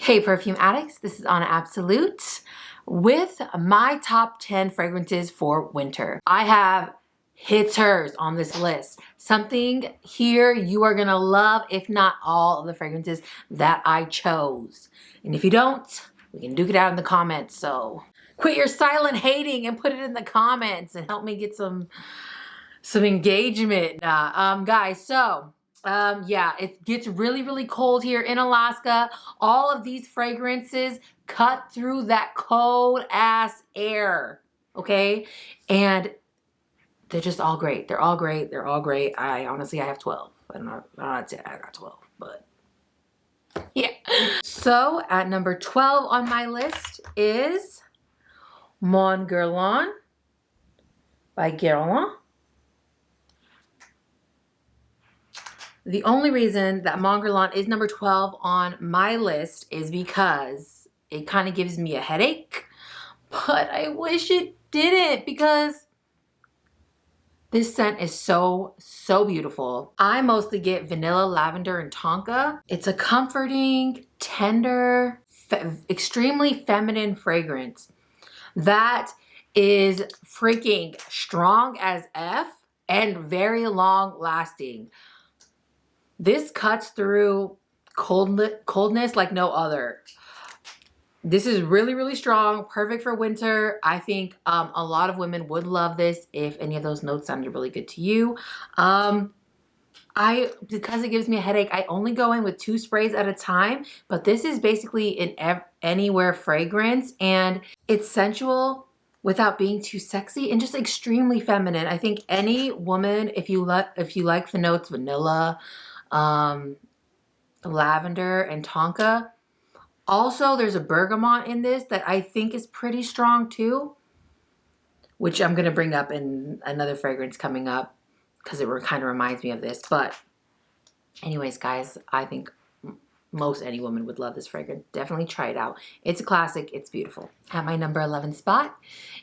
Hey Perfume Addicts, this is Anna Absolute with my top 10 fragrances for winter. I have hitters on this list. Something here you are gonna love, if not all of the fragrances that I chose. And if you don't, we can duke it out in the comments. So quit your silent hating and put it in the comments and help me get some engagement. Guys, so yeah, it gets really cold here in Alaska. All of these fragrances cut through that cold ass air, okay? And they're just all great. They're all great. They're all great. I have 12. I'm not saying I got 12, but yeah. So at number 12 on my list is Mon Guerlain by Guerlain. The only reason that Mon Guerlain is number 12 on my list is because it kind of gives me a headache, but I wish it didn't because this scent is so beautiful. I mostly get vanilla, lavender, and tonka. It's a comforting, tender, extremely feminine fragrance that is freaking strong as F and very long lasting. This cuts through coldness like no other. This is really strong, perfect for winter. I think a lot of women would love this if any of those notes sounded really good to you. Because it gives me a headache, I only go in with 2 sprays at a time, but this is basically an anywhere fragrance, and it's sensual without being too sexy and just extremely feminine. I think any woman, if you like the notes vanilla, lavender, and tonka. Also, there's a bergamot in this that I think is pretty strong too, which I'm going to bring up in another fragrance coming up because it kind of reminds me of this. But anyways, guys, I think most any woman would love this fragrance. Definitely try it out. It's a classic. It's beautiful. At my number 11 spot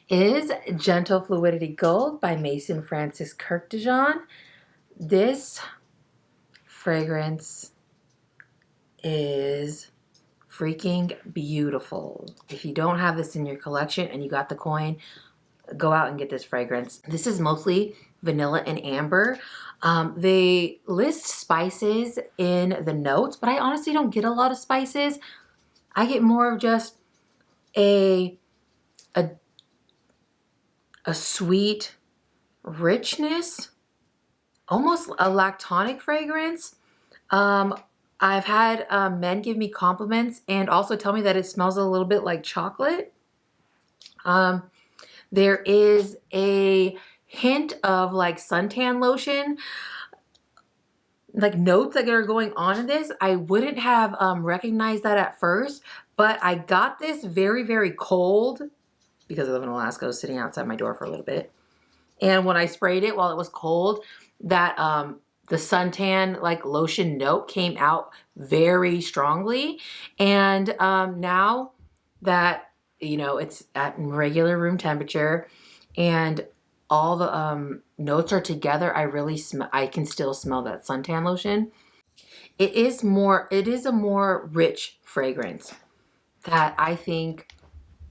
is Gentle Fluidity Gold by Mason Francis Kurkdjian. This fragrance is freaking beautiful. If you don't have this in your collection and you got the coin, go out and get this fragrance. This is mostly vanilla and amber. They list spices in the notes, but I honestly don't get a lot of spices. I get more of just a sweet richness, almost a lactonic fragrance. I've had men give me compliments and also tell me that it smells a little bit like chocolate. There is a hint of like suntan lotion, like notes that are going on in this. I wouldn't have recognized that at first, but I got this very cold because I live in Alaska. I was sitting outside my door for a little bit. And when I sprayed it while it was cold, that the suntan like lotion note came out very strongly. And now that, you know, it's at regular room temperature and all the notes are together, I can still smell that suntan lotion. It is a more rich fragrance that I think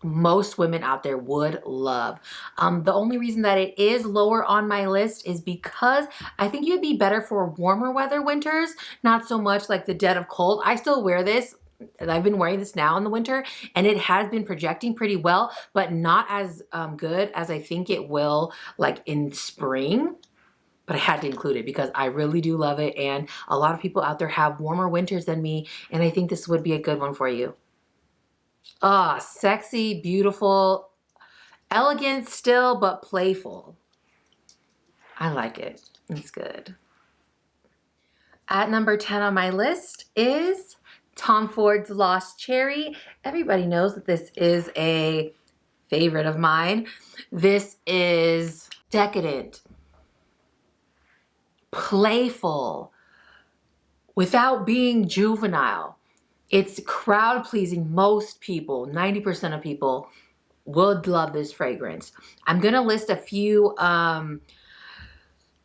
most women out there would love. The only reason that it is lower on my list is because I think it would be better for warmer weather winters, not so much like the dead of cold. I still wear this. I've been wearing this now in the winter and it has been projecting pretty well, but not as good as I think it will like in spring. But I had to include it because I really do love it, and a lot of people out there have warmer winters than me, and I think this would be a good one for you. Ah, sexy, beautiful, elegant still, but playful. I like it. It's good. At number 10 on my list is Tom Ford's Lost Cherry. Everybody knows that this is a favorite of mine. This is decadent, playful, without being juvenile. It's crowd pleasing. Most people, 90% of people, would love this fragrance. I'm gonna list a few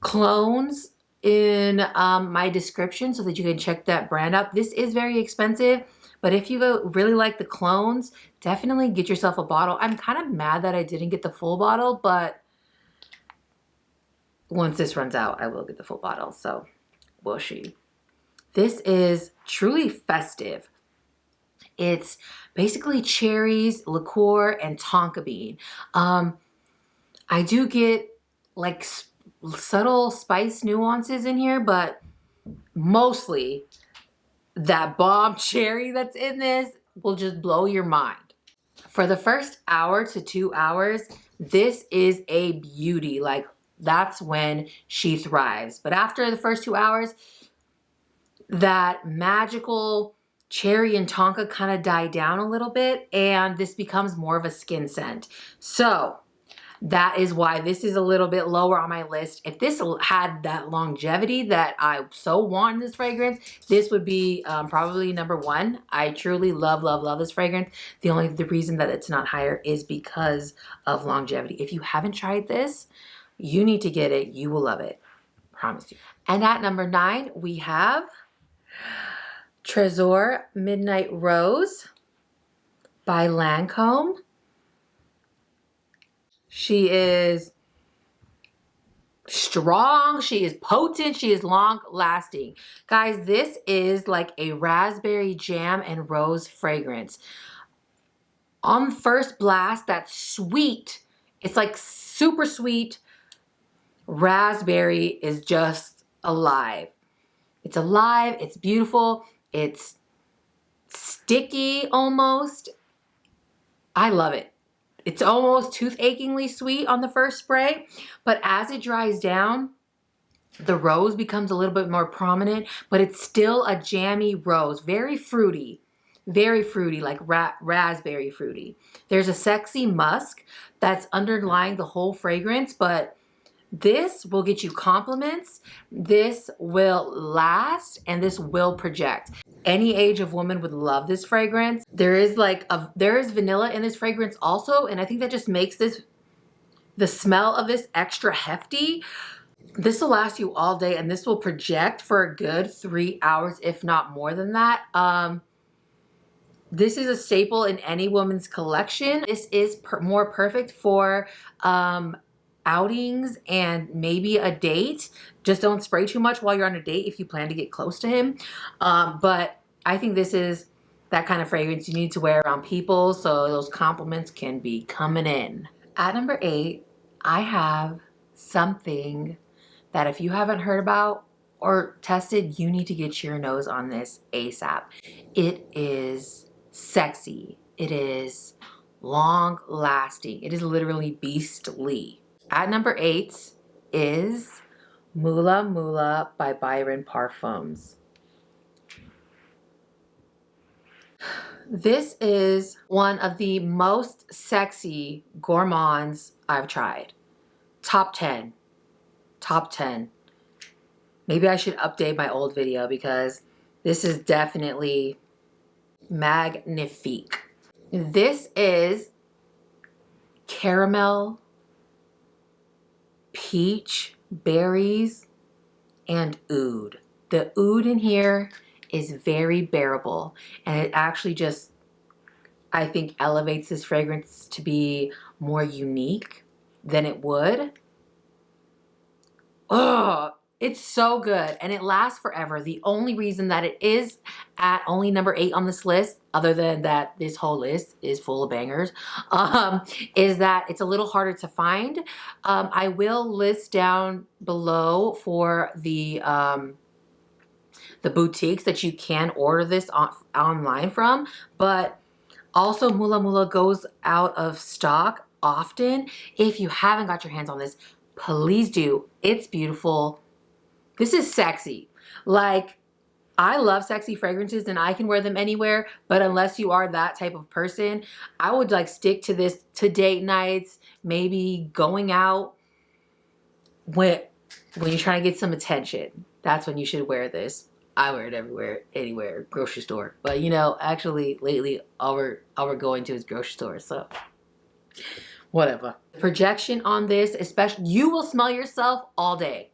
clones in my description so that you can check that brand out. This is very expensive, But if you really like the clones, definitely get yourself a bottle. I'm kind of mad that I didn't get the full bottle, but once this runs out, I will get the full bottle. So will she. This is truly festive. It's basically cherries, liqueur, and tonka bean. I do get like subtle spice nuances in here, but mostly that bomb cherry that's in this will just blow your mind. For the first hour to 2 hours, this is a beauty. Like, that's when she thrives. But after the first 2 hours, that magical cherry and tonka kind of die down a little bit, and this becomes more of a skin scent. So that is why this is a little bit lower on my list. If this had that longevity that I so want in this fragrance, this would be probably number one. I truly love, love, love this fragrance. The reason that it's not higher is because of longevity. If you haven't tried this, you need to get it. You will love it. Promise you. And at number 9, we have Trésor Midnight Rose by Lancôme. She is strong, she is potent, she is long lasting. Guys, this is like a raspberry jam and rose fragrance. On first blast, that's sweet. It's like super sweet. Raspberry is just alive. It's alive, it's beautiful, it's sticky almost. I love it. It's almost toothachingly sweet on the first spray, but as it dries down, the rose becomes a little bit more prominent, but it's still a jammy rose, very fruity, like raspberry fruity. There's a sexy musk that's underlying the whole fragrance, but this will get you compliments, this will last, and this will project. Any age of woman would love this fragrance. There is vanilla in this fragrance also, and I think that just makes the smell of this extra hefty. This will last you all day, and this will project for a good 3 hours, if not more than that. This is a staple in any woman's collection. This is more perfect for outings and maybe a date. Just don't spray too much while you're on a date if you plan to get close to him. But I think this is that kind of fragrance you need to wear around people so those compliments can be coming in. At number 8, I have something that if you haven't heard about or tested, you need to get your nose on this ASAP. It is sexy. It is long lasting. It is literally beastly. At number 8 is Mula Mula by Byron Parfums. This is one of the most sexy gourmands I've tried. Top 10. Top 10. Maybe I should update my old video because this is definitely magnifique. This is caramel, peach, berries, and oud. The oud in here is very bearable, and it actually just, I think, elevates this fragrance to be more unique than it would. Oh, it's so good, and it lasts forever. The only reason that it is at only number 8 on this list, other than that this whole list is full of bangers, is that it's a little harder to find. I will list down below for the boutiques that you can order this online from, but also Mula Mula goes out of stock often. If you haven't got your hands on this, please do. It's beautiful. This is sexy. Like, I love sexy fragrances and I can wear them anywhere, but unless you are that type of person, I would like stick to this to date nights, maybe going out when you're trying to get some attention. That's when you should wear this. I wear it everywhere, anywhere, grocery store. But you know, actually lately all we're going to is grocery stores, so whatever. Projection on this, especially, you will smell yourself all day.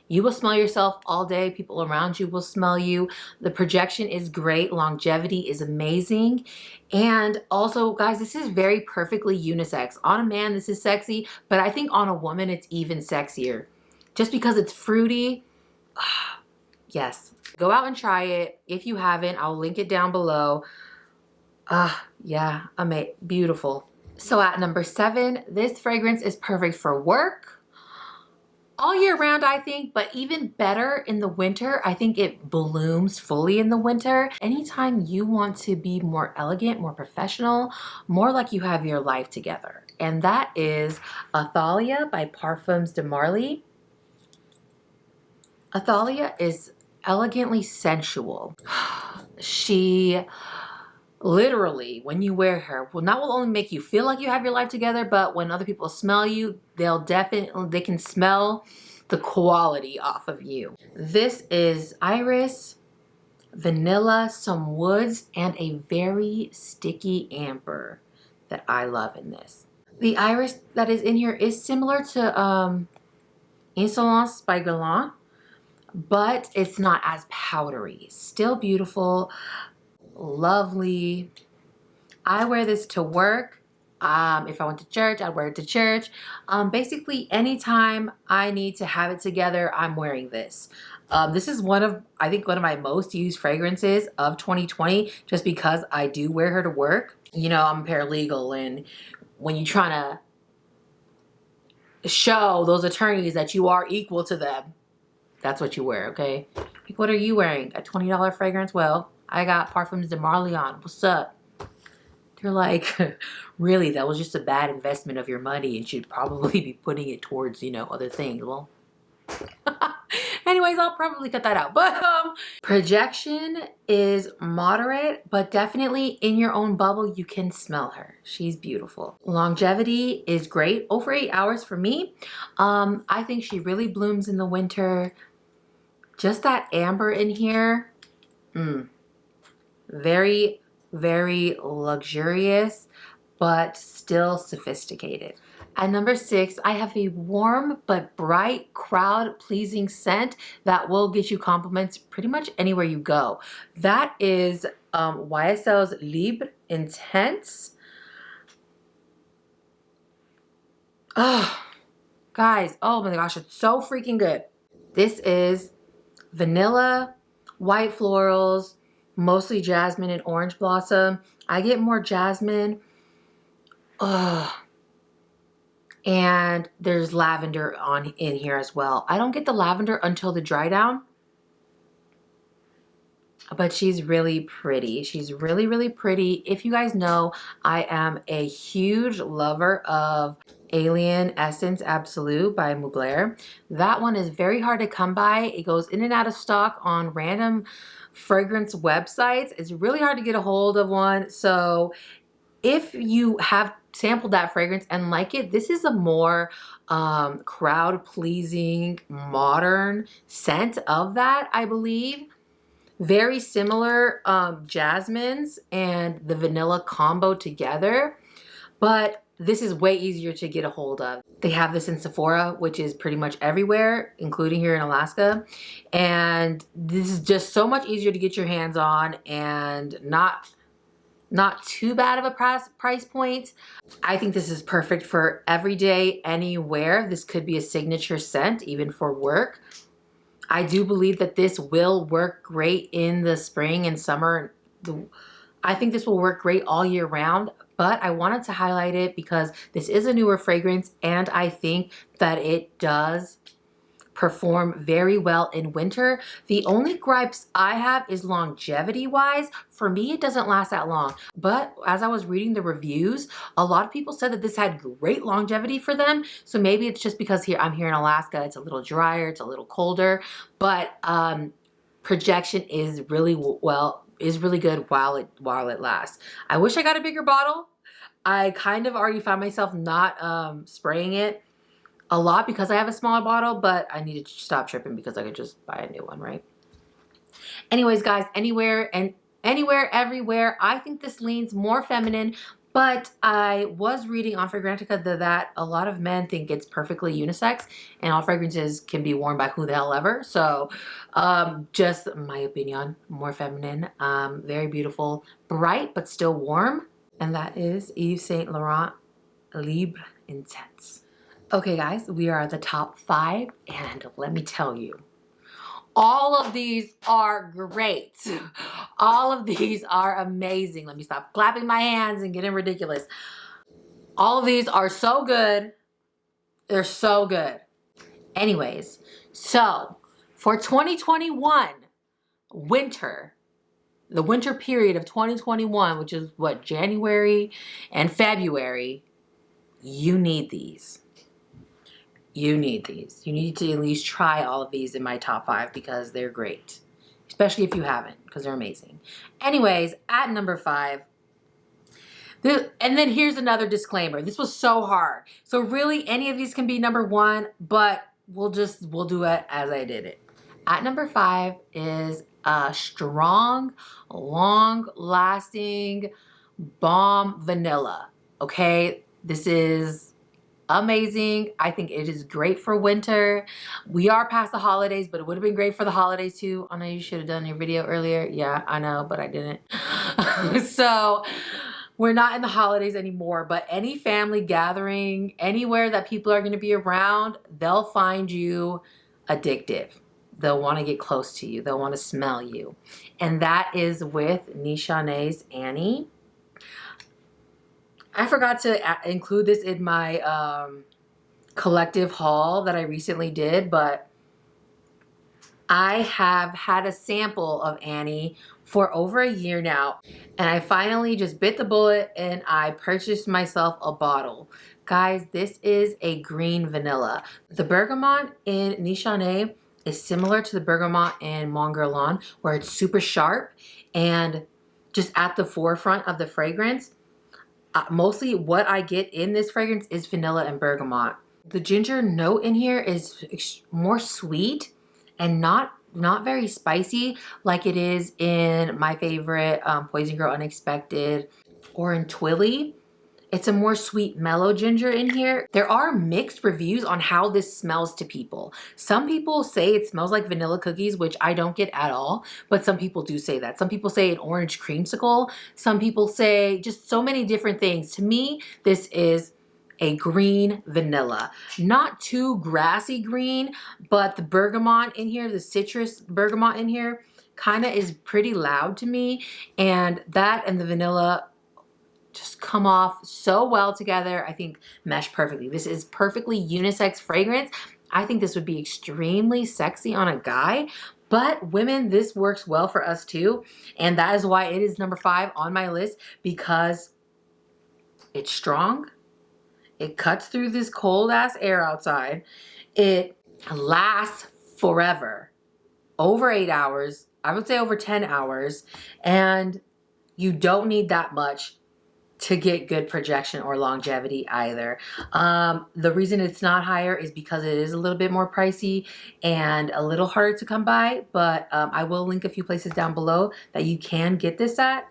You will smell yourself all day. People around you will smell you. The projection is great. Longevity is amazing. And also, guys, this is very perfectly unisex. On a man, this is sexy, but I think on a woman, it's even sexier. Just because it's fruity. Yes. Go out and try it. If you haven't, I'll link it down below. Yeah, beautiful. So at number 7, this fragrance is perfect for work. All year round, I think, but even better in the winter. I think it blooms fully in the winter. Anytime you want to be more elegant, more professional, more like you have your life together. And that is Athalia by Parfums de Marly. Athalia is elegantly sensual. She literally, when you wear her, will only make you feel like you have your life together, but when other people smell you, they can smell the quality off of you. This is iris, vanilla, some woods, and a very sticky amber that I love in this. The iris that is in here is similar to Insolence by Guerlain, but it's not as powdery. Still beautiful, lovely. I wear this to work. If I went to church, I'd wear it to church. Basically, anytime I need to have it together, I'm wearing this. This is I think one of my most used fragrances of 2020, just because I do wear her to work. You know, I'm a paralegal, and when you're trying to show those attorneys that you are equal to them, that's what you wear, okay? Like, what are you wearing? A $20 fragrance? Well, I got Parfums de Marly on. What's up? They're like, really, that was just a bad investment of your money and should probably be putting it towards, you know, other things. Well, anyways, I'll probably cut that out. But projection is moderate, but definitely in your own bubble, you can smell her. She's beautiful. Longevity is great. Over 8 hours for me. I think she really blooms in the winter. Just that amber in here. Very, very luxurious, but still sophisticated. At number 6, I have a warm but bright, crowd-pleasing scent that will get you compliments pretty much anywhere you go. That is YSL's Libre Intense. Oh, guys, oh my gosh, it's so freaking good. This is vanilla, white florals, mostly jasmine and orange blossom. I get more jasmine. And there's lavender in here as well. I don't get the lavender until the dry down, but she's really pretty. She's really, really pretty. If you guys know, I am a huge lover of Alien Essence Absolute by Mugler. That one is very hard to come by. It goes in and out of stock on random fragrance websites. It's really hard to get a hold of one. So if you have sampled that fragrance and like it, this is a more crowd-pleasing, modern scent of that, I believe. Very similar jasmines and the vanilla combo together, but this is way easier to get a hold of. They have this in Sephora, which is pretty much everywhere, including here in Alaska. And this is just so much easier to get your hands on, and not too bad of a price point. I think this is perfect for every day, anywhere. This could be a signature scent, even for work. I do believe that this will work great in the spring and summer. I think this will work great all year round, but I wanted to highlight it because this is a newer fragrance, and I think that it does perform very well in winter. The only gripes I have is longevity wise. For me, it doesn't last that long. But as I was reading the reviews, a lot of people said that this had great longevity for them. So maybe it's just because I'm here in Alaska, it's a little drier, it's a little colder, but projection is really good while it lasts. I wish I got a bigger bottle. I kind of already found myself not spraying it a lot because I have a smaller bottle, but I need to stop tripping because I could just buy a new one, right? Anyways, guys, anywhere, everywhere, I think this leans more feminine, But I was reading on Fragrantica that a lot of men think it's perfectly unisex, and all fragrances can be worn by who the hell ever. So just my opinion, more feminine, very beautiful, bright but still warm. And that is Yves Saint Laurent Libre Intense. Okay guys, we are at the top 5, and let me tell you, all of these are great. All of these are amazing. Let me stop clapping my hands and getting ridiculous. All of these are so good. They're so good. Anyways, so for 2021 winter, the winter period of 2021, which is what, January and February, you need these. You need these. You need to at least try all of these in my top 5 because they're great. Especially if you haven't, because they're amazing. Anyways, at number 5, and then here's another disclaimer. This was so hard. So really, any of these can be number 1, but we'll do it as I did it. At number 5 is a strong, long-lasting bomb vanilla. Okay, this is amazing. I think it is great for winter. We are past the holidays, but it would have been great for the holidays too. I know you should have done your video earlier. Yeah, I know, but I didn't. So we're not in the holidays anymore, but any family gathering, anywhere that people are going to be around, they'll find you addictive. They'll want to get close to you. They'll want to smell you. And that is with Nichonne's Annie. I forgot to include this in my collective haul that I recently did, but I have had a sample of Annie for over a year now, and I finally just bit the bullet and I purchased myself a bottle. Guys, this is a green vanilla. The bergamot in Nichonne is similar to the bergamot in Mon Guerlain, where it's super sharp and just at the forefront of the fragrance. Mostly what I get in this fragrance is vanilla and bergamot. The ginger note in here is more sweet and not very spicy like it is in my favorite Poison Girl Unexpected or in Twilly. It's a more sweet, mellow ginger in here. There are mixed reviews on how this smells to people. Some people say it smells like vanilla cookies, which I don't get at all, but some people do say that. Some people say an orange creamsicle. Some people say just so many different things. To me, this is a green vanilla. Not too grassy green, but the bergamot in here, the citrus bergamot in here, kind of is pretty loud to me. And that and the vanilla just come off so well together. I think mesh perfectly. This is perfectly unisex fragrance. I think this would be extremely sexy on a guy, but women, this works well for us too. And that is why it is number 5 on my list, because it's strong. It cuts through this cold ass air outside. It lasts forever, over 8 hours. I would say over 10 hours. And you don't need that much to get good projection or longevity either. The reason it's not higher is because it is a little bit more pricey and a little harder to come by, but I will link a few places down below that you can get this at.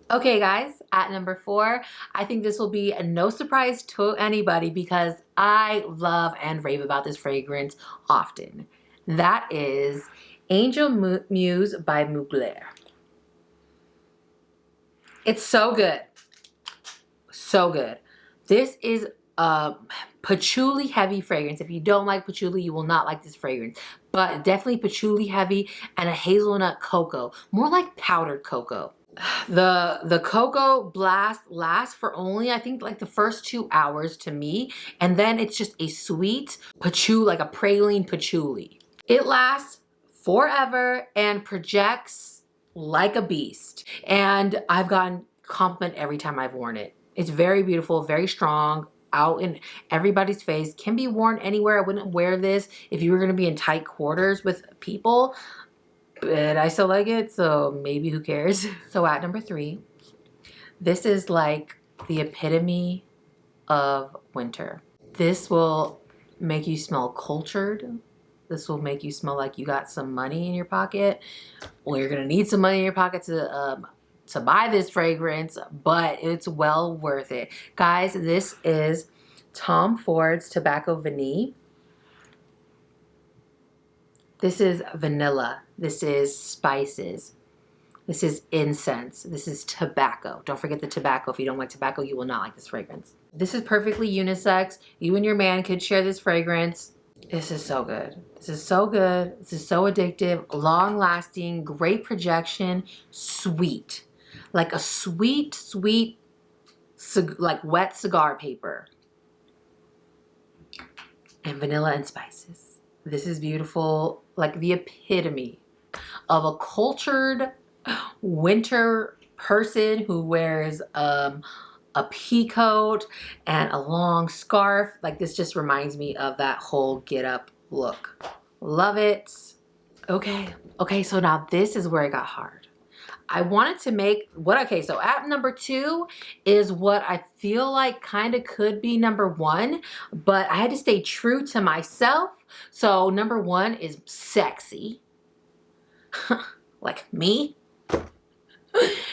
Okay guys, at number 4, I think this will be a no surprise to anybody because I love and rave about this fragrance often. That is Angel Muse by Mugler. It's so good. So good. This is a patchouli heavy fragrance. If you don't like patchouli, you will not like this fragrance. But definitely patchouli heavy and a hazelnut cocoa. More like powdered cocoa. The cocoa blast lasts for only, I think, like the first 2 hours to me. And then it's just a sweet patchouli, like a praline patchouli. It lasts forever and projects like a beast. And I've gotten compliment every time I've worn it. It's very beautiful, very strong, out in everybody's face, can be worn anywhere. I wouldn't wear this if you were going to be in tight quarters with people, but I still like it, so maybe who cares. So at number 3, this is like the epitome of winter. This will make you smell cultured. This will make you smell like you got some money in your pocket. Well, you're going to need some money in your pocket to to buy this fragrance, but it's well worth it. Guys, this is Tom Ford's Tobacco Vanille. This is vanilla. This is spices. This is incense. This is tobacco. Don't forget the tobacco. If you don't like tobacco, you will not like this fragrance. This is perfectly unisex. You and your man could share this fragrance. This is so good. This is so good. This is so addictive, long lasting, great projection, sweet. Like a sweet, sweet, like wet cigar paper. And vanilla and spices. This is beautiful, like the epitome of a cultured winter person who wears a pea coat and a long scarf. Like this just reminds me of that whole get up look. Love it. Okay, so now this is where it got hard. I wanted to make so at number 2 is what I feel like kind of could be number 1, but I had to stay true to myself. So number 1 is sexy. Like me.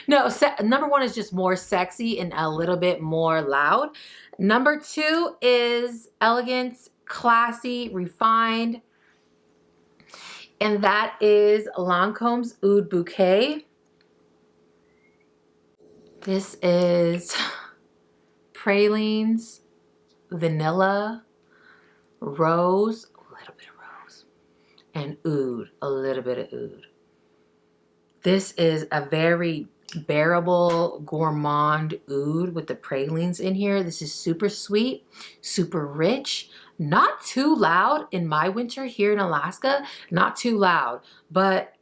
No, number 1 is just more sexy and a little bit more loud. Number 2 is elegance, classy, refined. And that is Lancome's Oud Bouquet. This is pralines, vanilla, rose, a little bit of rose, and oud, a little bit of oud. This is a very bearable, gourmand oud with the pralines in here. This is super sweet, super rich, not too loud in my winter here in Alaska, not too loud, but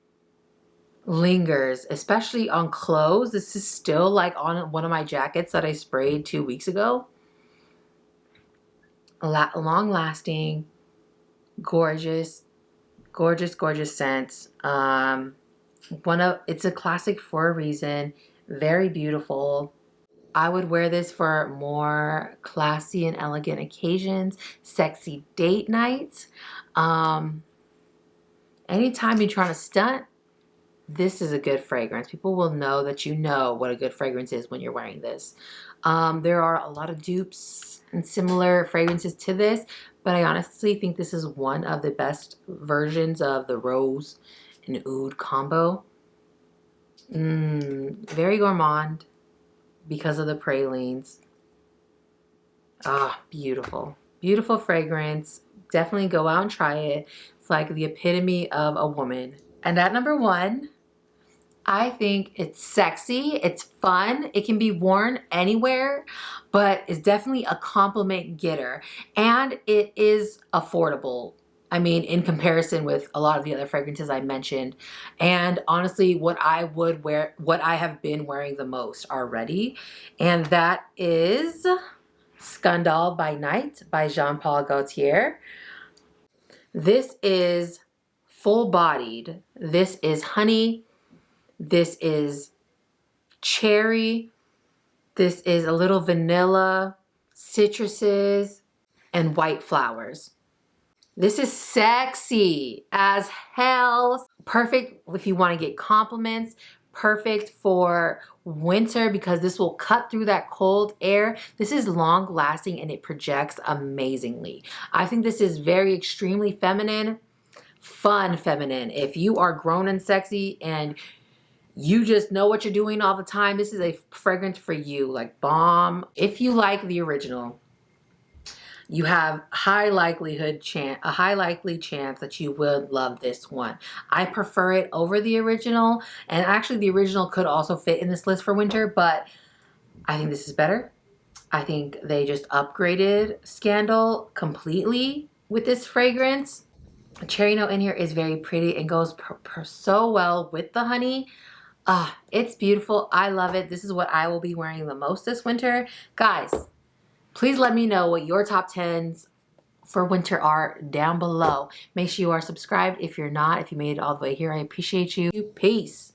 lingers, especially on clothes. This is still like on one of my jackets that I sprayed 2 weeks ago. Long lasting, gorgeous, gorgeous, gorgeous scent. It's a classic for a reason. Very beautiful. I would wear this for more classy and elegant occasions, sexy date nights. Anytime you're trying to stunt, this is a good fragrance. People will know that you know what a good fragrance is when you're wearing this. There are a lot of dupes and similar fragrances to this, but I honestly think this is one of the best versions of the rose and oud combo. Very gourmand because of the pralines. Beautiful. Beautiful fragrance. Definitely go out and try it. It's like the epitome of a woman. And at number 1, I think it's sexy, it's fun, it can be worn anywhere, but it's definitely a compliment getter. And it is affordable. I mean, in comparison with a lot of the other fragrances I mentioned. And honestly, what I have been wearing the most already. And that is Scandale by Night by Jean Paul Gaultier. This is full-bodied. This is honey. This is cherry. This is a little vanilla, citruses, and white flowers. This is sexy as hell. Perfect if you want to get compliments. Perfect for winter because this will cut through that cold air. This is long lasting and it projects amazingly. I think this is very extremely feminine, fun feminine. If you are grown and sexy and you just know what you're doing all the time, this is a fragrance for you, like bomb. If you like the original, you have a high likely chance that you would love this one. I prefer it over the original, and actually the original could also fit in this list for winter, but I think this is better. I think they just upgraded Scandal completely with this fragrance. The cherry note in here is very pretty and goes so well with the honey. It's beautiful. I love it. This is what I will be wearing the most this winter. Guys, please let me know what your top 10s for winter are down below. Make sure you are subscribed if you're not. If you made it all the way here, I appreciate you. Peace.